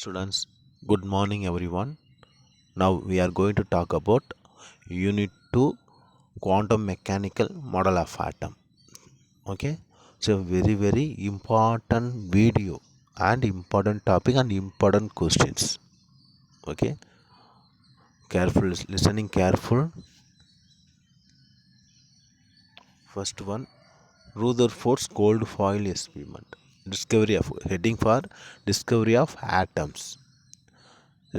Students, good morning everyone. Now we are going to talk about Unit 2 Quantum Mechanical Model of Atom. Okay, so very important video and important topic and important questions. Okay, careful listening, careful. First one, Rutherford's gold foil experiment. Discovery of heading for discovery of atoms.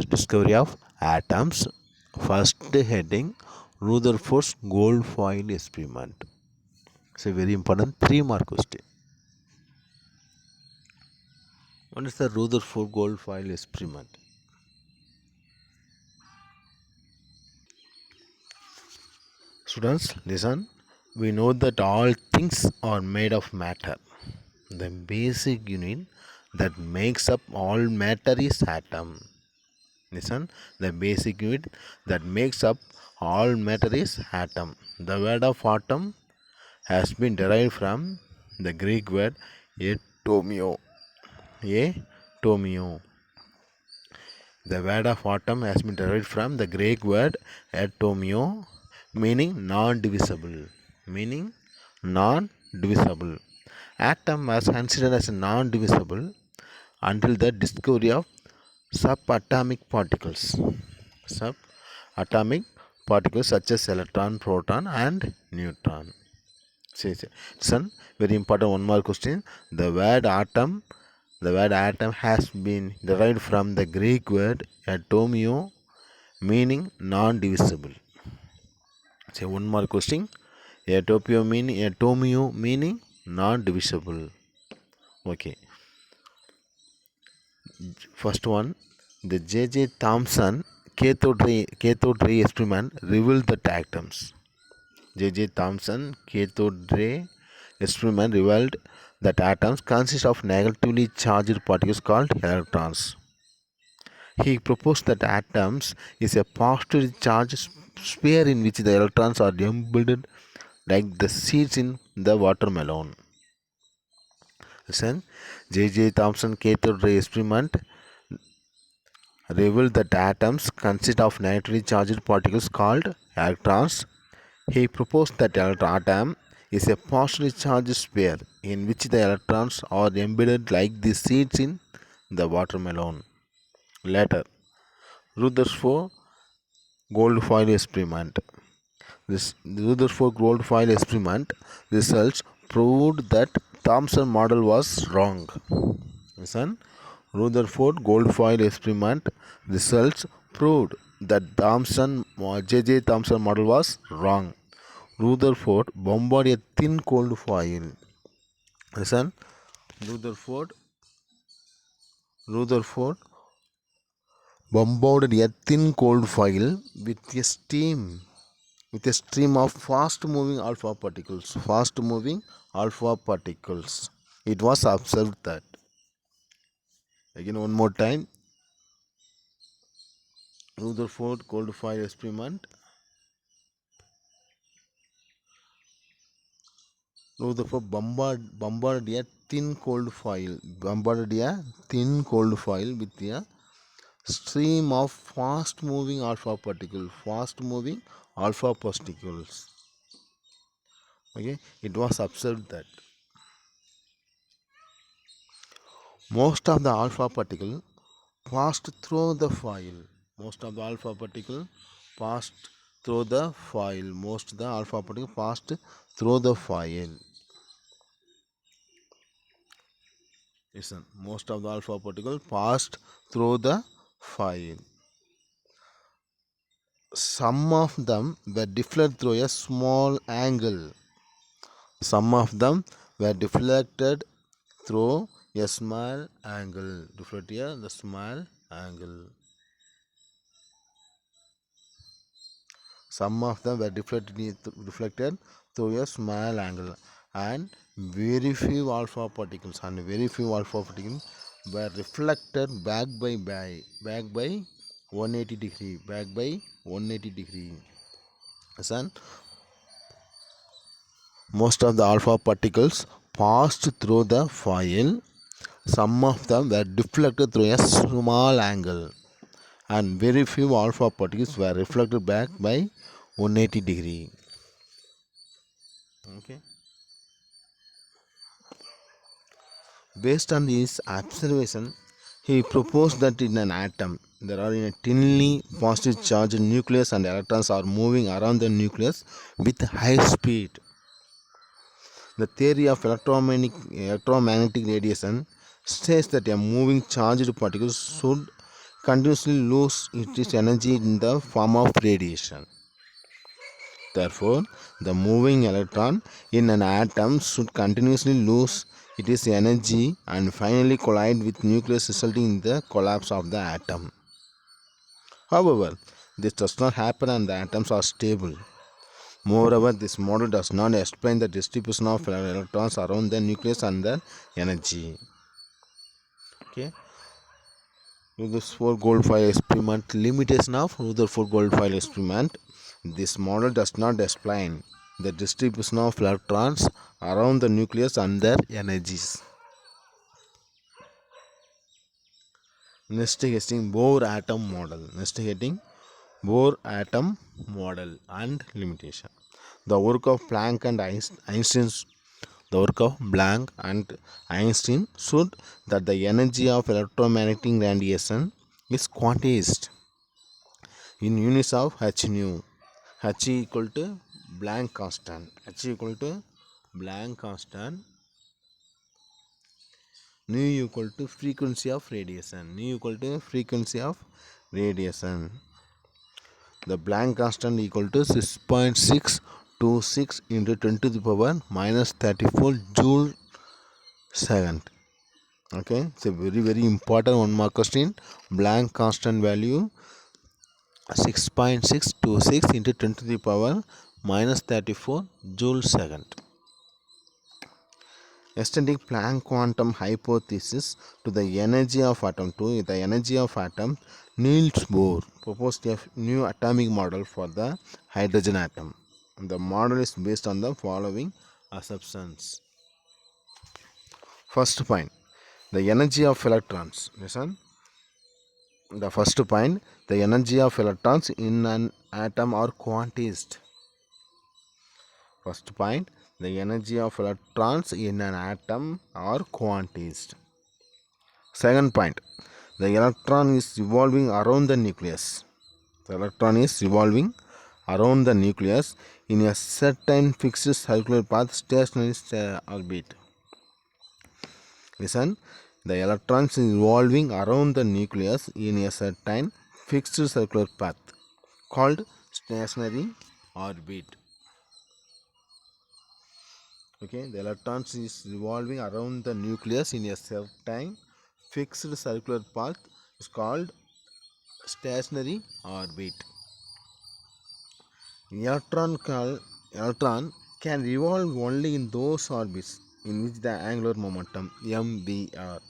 Discovery of atoms. First heading Rutherford's gold foil experiment. It's a very important 3 mark question. What is the Rutherford gold foil experiment? Students, listen. We know that all things are made of matter. The basic unit that makes up all matter is atom. Listen, the basic unit that makes up all matter is atom. The word of atom has been derived from the Greek word atomio. Atomio. The word of atom has been derived from the Greek word atomio, meaning non-divisible. Meaning non-divisible. Atom was considered as non-divisible until the discovery of subatomic particles. Subatomic particles such as electron, proton, and neutron. Son, very important one more question. The word atom has been derived from the Greek word atomio, meaning non-divisible. Say one more question. Atomio meaning non-divisible. Okay. First one, the J.J. Thomson cathode ray experiment revealed that atoms. J.J. Thomson cathode ray experiment revealed that atoms consist of negatively charged particles called electrons. He proposed that atoms is a positively charged sphere in which the electrons are embedded like the seeds in the watermelon. Listen, J.J. Thomson cathode ray experiment revealed that atoms consist of negatively charged particles called electrons. He proposed that atom is a positively charged sphere in which the electrons are embedded like the seeds in the watermelon. Later, Rutherford gold foil experiment. This Rutherford gold foil experiment results proved that Thomson model was wrong. Listen, Rutherford gold foil experiment results proved that J.J. Thomson model was wrong. Rutherford bombarded a thin cold foil. Listen, Rutherford bombarded a thin cold foil with a stream of fast moving alpha particles. Fast moving alpha particles. It was observed that. Again, one more time. Rutherford cold foil experiment. Rutherford bombarded a thin cold foil. Bombarded a thin cold foil with a stream of fast moving alpha particles. Okay, it was observed that most of the alpha particle passed through the foil. Most of the alpha particle passed through the foil. Most of the alpha particle passed through the foil. Listen, most of the alpha particle passed through the foil. Some of them were deflected through a small angle. Some of them were deflected through a small angle. Deflected the small angle. Some of them were deflected through a small angle, and very few alpha particles were reflected back by 180 degree. Back by 180 degree. Listen, most of the alpha particles passed through the foil Some of them were deflected through a small angle, and very few alpha particles were reflected back by 180 degree. Okay. Based on this observation, he proposed that in an atom there are in a thinly positive charged nucleus and electrons are moving around the nucleus with high speed. The theory of electromagnetic radiation states that a moving charged particle should continuously lose its energy in the form of radiation. Therefore, the moving electron in an atom should continuously lose its energy and finally collide with nucleus, resulting in the collapse of the atom. However, this does not happen and the atoms are stable. Moreover, this model does not explain the distribution of electrons around the nucleus and their energy. Okay. Rutherford-Goldfile experiment. Limitation of Rutherford-Goldfile experiment. This model does not explain the distribution of electrons around the nucleus and their energies. Investigating Bohr atom model. Investigating Bohr atom model and limitation. The work of Planck and Einstein's The work of Planck and Einstein showed that the energy of electromagnetic radiation is quantized in units of h nu. H equal to Planck constant. H equal to Planck constant. Nu equal to frequency of radiation. Nu equal to frequency of radiation. The Planck constant equal to 6.626 into 10 to the power minus 34 joule second. Okay, it's a very important one mark question. Planck constant value 6.626 into 10 to the power minus 34 joule second. Extending Planck quantum hypothesis to the energy of atom. To the energy of atom, Niels Bohr proposed a new atomic model for the hydrogen atom. The model is based on the following assumptions. First point, the energy of electrons. Listen. The first point, the energy of electrons in an atom are quantized. First point, the energy of electrons in an atom are quantized. Second point, the electron is revolving around the nucleus. The electron is revolving around the nucleus in a certain fixed circular path stationary orbit. Listen, the electron is revolving around the nucleus in a certain fixed circular path called stationary orbit. Okay, the electron is revolving around the nucleus in a certain fixed circular path is called stationary orbit. Electron can revolve only in those orbits in which the angular momentum mvr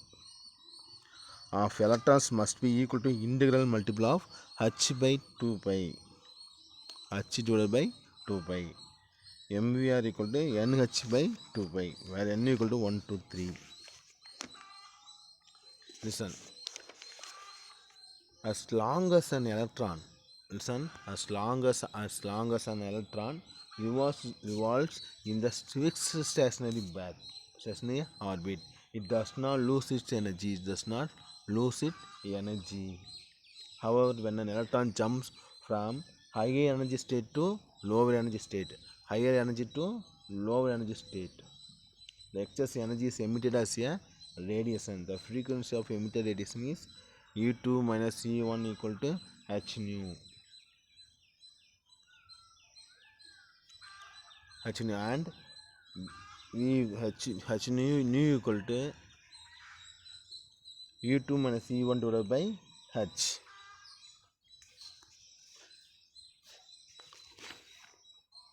of electrons must be equal to integral multiple of h by 2 pi, h divided by 2 pi. mvr equal to nh by 2 pi, where n equal to 1, 2, 3. Listen, as long as an electron as long as an electron revolves in the fixed stationary orbit, it does not lose its energy. However, when an electron jumps from higher energy state to lower energy state, the excess energy is emitted as a radiation. The frequency of emitted radiation is E2 minus E1 equal to h nu. And h nu equal to E2 minus E1 divided by h.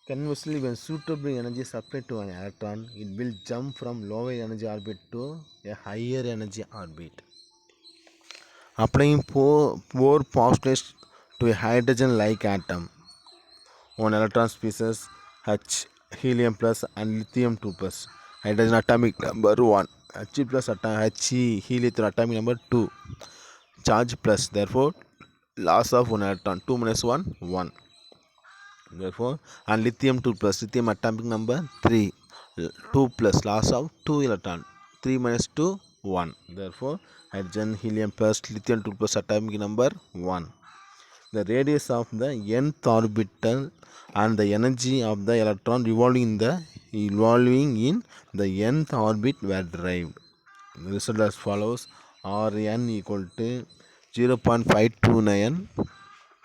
Conversely, when suitable energy is supplied to an electron, it will jump from lower energy orbit to a higher energy orbit. Applying four postulates to a hydrogen-like atom, one electron species H, helium plus and lithium 2 plus. hydrogen atomic number 1, H plus He helium atomic number 2, charge plus, therefore loss of 1 electron, 2 minus 1 1, therefore, and lithium 2 plus, lithium atomic number 3, 2 plus, loss of 2 electron, 3 minus 2 1, therefore hydrogen helium plus lithium 2 plus atomic number 1. The radius of the nth orbital and the energy of the electron revolving in the nth orbit were derived. The result as follows: Rn equal to 0.529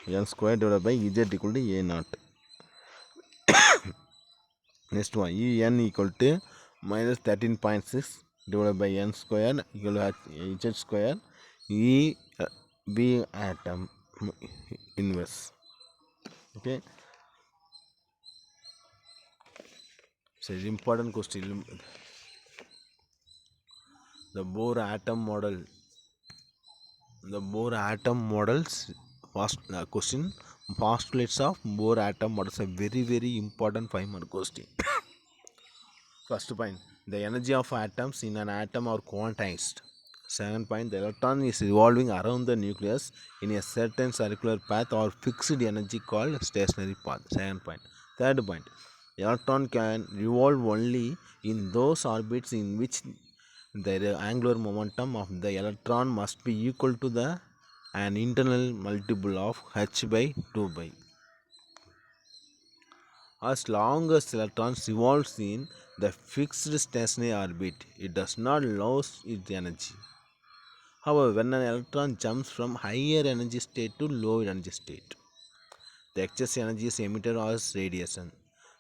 n square divided by z equal to a naught. Next one, En equal to minus 13.6 divided by n square equal to h square. E being atom inverse. Okay, so it's important question. The Bohr atom model. The Bohr atom models first question, postulates of Bohr atom models, a very important 5-mark question. First point, the energy of atoms in an atom are quantized. Second point, the electron is revolving around the nucleus in a certain circular path or fixed energy called stationary path. Second point. Third point, electron can revolve only in those orbits in which the angular momentum of the electron must be equal to an internal multiple of h by 2 by. As long as the electron revolves in the fixed stationary orbit, it does not lose its energy. However, when an electron jumps from higher energy state to low energy state, the excess energy is emitted as radiation.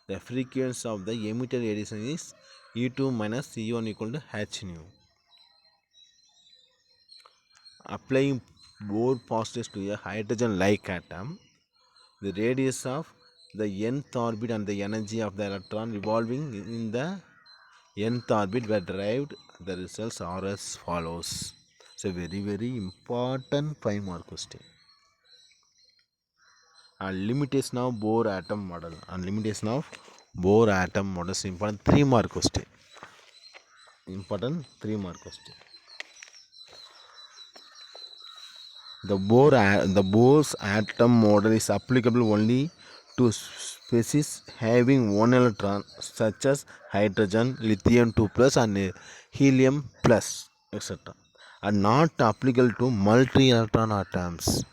The frequency of the emitted radiation is E2 minus E1 equal to h nu. Applying Bohr postulates to a hydrogen-like atom, the radius of the nth orbit and the energy of the electron revolving in the nth orbit were derived. The results are as follows. It's a very important 5-mark question. And limitation of Bohr atom model. And limitation of Bohr atom model is important 3-mark question. Important 3-mark question. The Bohr's atom model is applicable only to species having one electron, such as hydrogen, lithium 2 plus, and helium plus, etc., and not applicable to multi-electron atoms.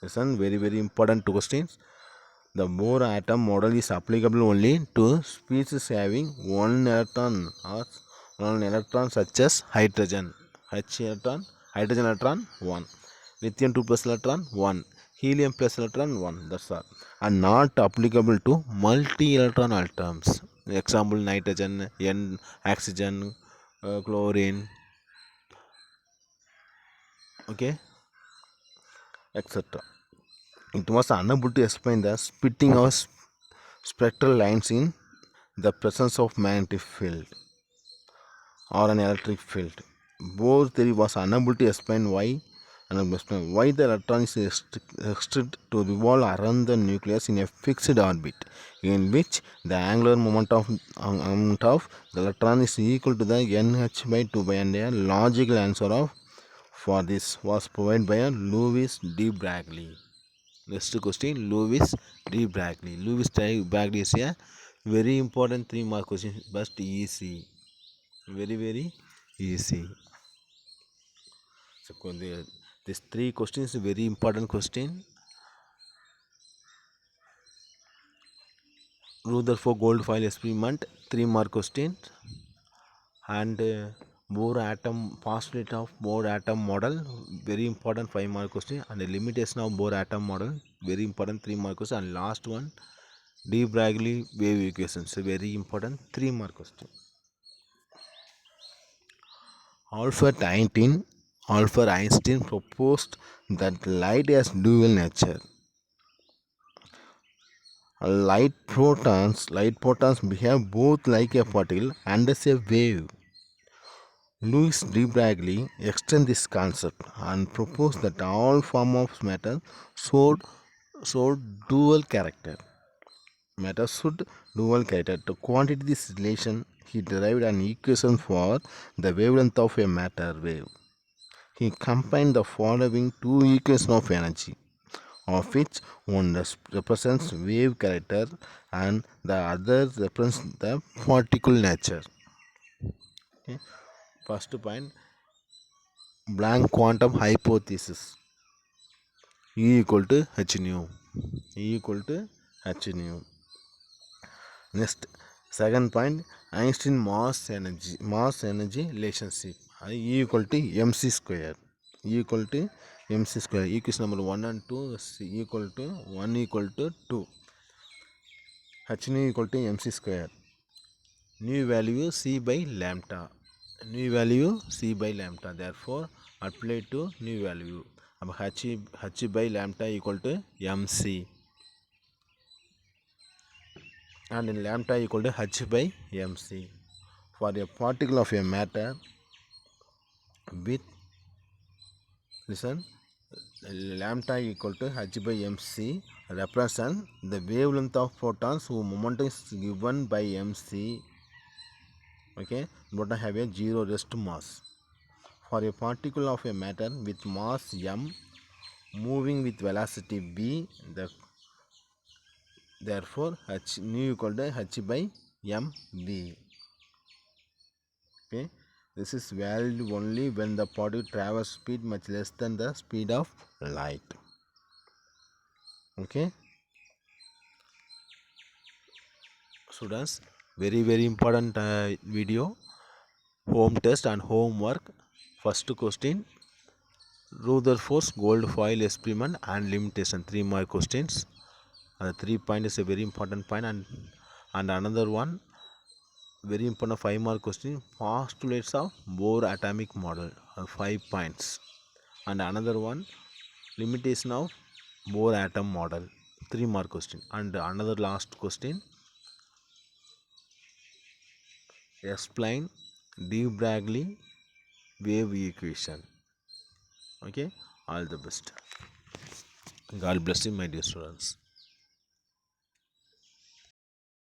Listen, very important 2 questions. The Bohr atom model is applicable only to species having one electron or one electron, such as hydrogen, hydrogen electron 1, lithium 2 plus electron 1, helium plus electron 1. That's all, and not applicable to multi-electron atoms. Example: nitrogen, oxygen, chlorine, okay, etc. It was unable to explain the splitting of spectral lines in the presence of magnetic field or an electric field. Bohr theory was unable to explain why the electron is restricted to revolve around the nucleus in a fixed orbit, in which the angular moment of the electron is equal to the nh by 2 by, and a logical answer for this was provided by Louis de Broglie. Next question, Louis de Broglie. Louis de Broglie is a very important 3-mark question, but easy, very easy. So this 3 questions very important question. Rutherford Goldfein experiment, 3-mark question, and Bohr atom postulate of Bohr atom model, very important 5-mark question, and the limitation of Bohr atom model, very important 3-mark question, and last one, de Broglie wave equations, very important 3-mark question. Albert Einstein proposed that light has dual nature. Light protons behave both like a particle and as a wave. Louis de Broglie extended this concept and proposed that all forms of matter should dual character. Matter should dual character. To quantify this relation, he derived an equation for the wavelength of a matter wave. He combined the following two equations of energy, of which one represents wave character and the other represents the particle nature. Okay. First point, Planck quantum hypothesis, E equal to h nu. E equal to h nu. Next, second point, Einstein mass energy relationship, E equal to mc square. E equal to mc square. Equation number 1 and 2 is equal to 1 equal to 2. H nu equal to mc square. New value c by lambda. New value c by lambda. Therefore, apply to new value. H by lambda equal to mc. And in lambda equal to h by mc. For a particle of a matter with, listen, lambda equal to h by mc represent the wavelength of photons whose momentum is given by mc. Okay, proton have a zero rest mass. For a particle of a matter with mass m moving with velocity v, therefore h nu equal to h by mv. Okay, this is valid only when the particle travels speed much less than the speed of light. Okay, students, very important video, home test and homework. First question, Rutherford's gold foil experiment and limitation, 3 mark questions. And 3 point is a very important point, and another one very important 5 mark question, postulates of Bohr atomic model, 5 points. And another one, limitation of Bohr atom model, 3 mark question. And another last question, explain de Broglie wave equation. Okay, all the best. God bless you, my dear students.